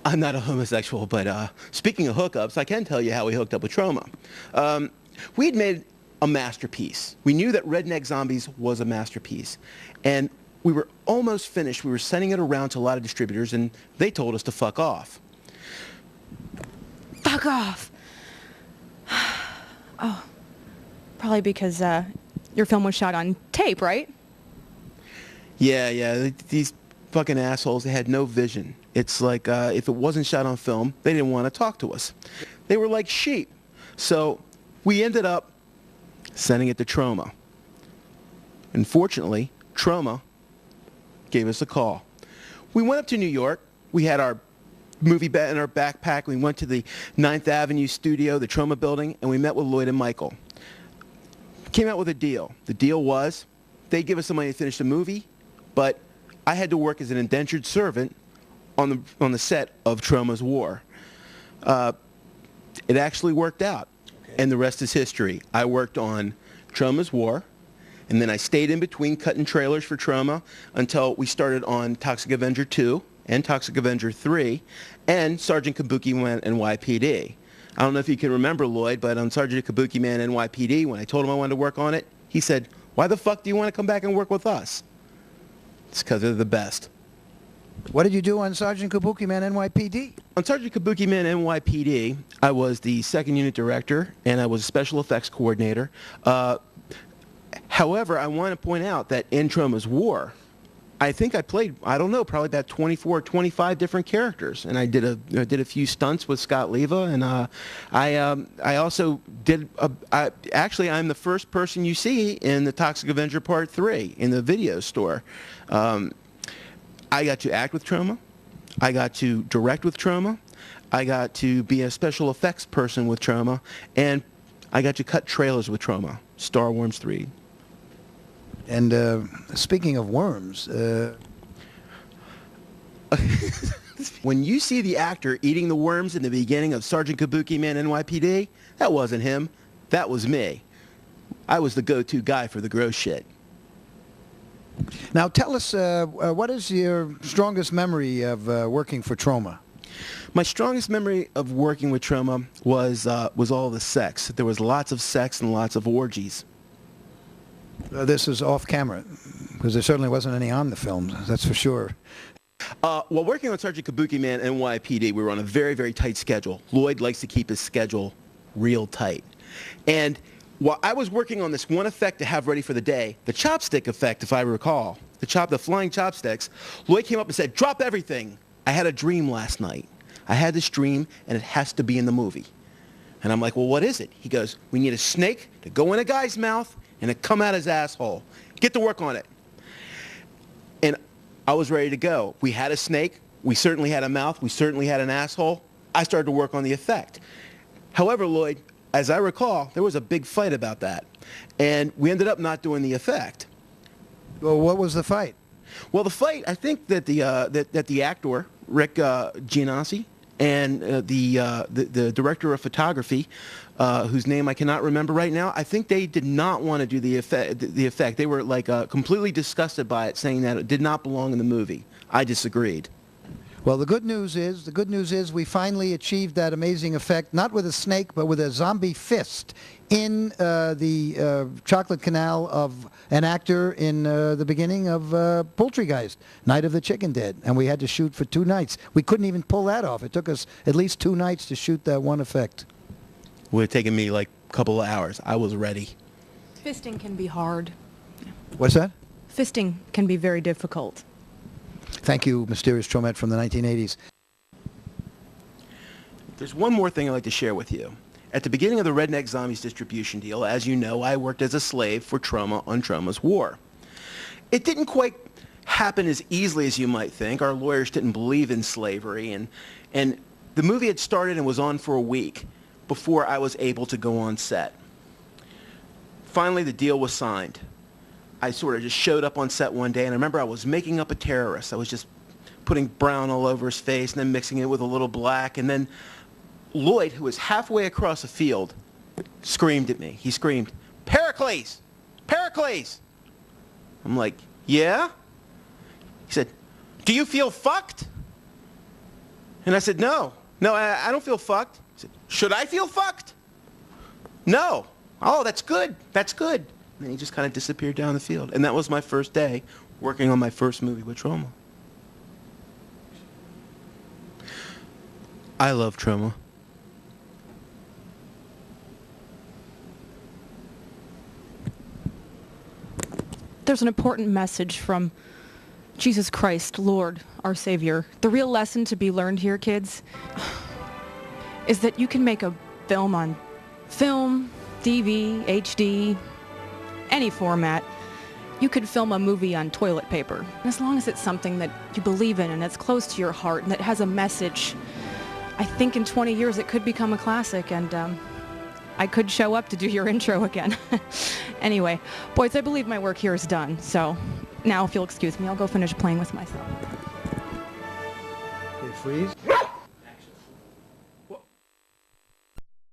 I'm not a homosexual, but speaking of hookups, I can tell you how we hooked up with Troma. We had made a masterpiece. We knew that Redneck Zombies was a masterpiece. And we were almost finished. We were sending it around to a lot of distributors, and they told us to fuck off. Fuck off. Oh, probably because your film was shot on tape, right? Yeah, these fucking assholes, they had no vision. It's like if it wasn't shot on film, they didn't want to talk to us. They were like sheep. So we ended up sending it to Troma. Unfortunately, Troma gave us a call. We went up to New York. We had our movie in our backpack. We went to the 9th Avenue studio, the Troma building, and we met with Lloyd and Michael. Came out with a deal. The deal was they give us the money to finish the movie, but I had to work as an indentured servant on the set of Troma's War. It actually worked out, and the rest is history. I worked on Troma's War, and then I stayed in between cutting trailers for Troma until we started on Toxic Avenger 2 and Toxic Avenger 3 and Sergeant Kabukiman N.Y.P.D. I don't know if you can remember, Lloyd, but on Sergeant Kabukiman N.Y.P.D., when I told him I wanted to work on it, he said, "Why the fuck do you want to come back and work with us?" It's because they're the best. What did you do on Sergeant Kabukiman N.Y.P.D.? On Sergeant Kabukiman N.Y.P.D., I was the second unit director, and I was a special effects coordinator. However, I want to point out that in Troma's War, I think I played, I don't know, probably about 24 or 25 different characters, and I did a few stunts with Scott Leva, and I also did. Actually, I'm the first person you see in the Toxic Avenger Part 3 in the video store. I got to act with Troma. I got to direct with Troma. I got to be a special effects person with Troma, and I got to cut trailers with Troma. Star Wars 3. And speaking of worms, when you see the actor eating the worms in the beginning of Sergeant Kabukiman N.Y.P.D., that wasn't him. That was me. I was the go-to guy for the gross shit. Now tell us, what is your strongest memory of working for Troma? My strongest memory of working with Troma was all the sex. There was lots of sex and lots of orgies. This is off camera, because there certainly wasn't any on the film, that's for sure. While working on Sergeant Kabukiman N.Y.P.D., we were on a very, very tight schedule. Lloyd likes to keep his schedule real tight. And while I was working on this one effect to have ready for the day, the chopstick effect, if I recall, the flying chopsticks, Lloyd came up and said, "Drop everything. I had a dream last night. I had this dream, and it has to be in the movie." And I'm like, "Well, what is it?" He goes, "We need a snake to go in a guy's mouth and it come out his asshole. Get to work on it." And I was ready to go. We had a snake. We certainly had a mouth. We certainly had an asshole. I started to work on the effect. However, Lloyd, as I recall, there was a big fight about that. And we ended up not doing the effect. Well, what was the fight? Well, the fight, I think that the actor, Rick Giannossi, and the director of photography, whose name I cannot remember right now, I think they did not want to do the effect. They were like completely disgusted by it, saying that it did not belong in the movie. I disagreed. Well, the good news is we finally achieved that amazing effect, not with a snake, but with a zombie fist in the chocolate canal of an actor in the beginning of Poultrygeist, Night of the Chicken Dead. And we had to shoot for 2 nights. We couldn't even pull that off. It took us at least 2 nights to shoot that one effect. It would have taken me like a couple of hours. I was ready. Fisting can be hard. What's that? Fisting can be very difficult. Thank you, Mysterious Tromette from the 1980s. There's one more thing I'd like to share with you. At the beginning of the Redneck Zombies distribution deal, as you know, I worked as a slave for Troma on Troma's War. It didn't quite happen as easily as you might think. Our lawyers didn't believe in slavery, and the movie had started and was on for a week before I was able to go on set. Finally, the deal was signed. I sort of just showed up on set one day, and I remember I was making up a terrorist. I was just putting brown all over his face and then mixing it with a little black. And then Lloyd, who was halfway across the field, screamed at me. He screamed, "Pericles! Pericles!" I'm like, "Yeah?" He said, "Do you feel fucked?" And I said, no, I don't feel fucked. He said, should I feel fucked? No. Oh, that's good. That's good. And then he just kind of disappeared down the field. And that was my first day working on my first movie with Troma. I love Troma. There's an important message from Jesus Christ, Lord, our Savior. The real lesson to be learned here, kids, is that you can make a film on film, DV, HD, any format. You could film a movie on toilet paper. And as long as it's something that you believe in and it's close to your heart and that has a message, I think in 20 years it could become a classic, and I could show up to do your intro again. Anyway, boys, I believe my work here is done, so now if you'll excuse me, I'll go finish playing with myself. Okay, freeze.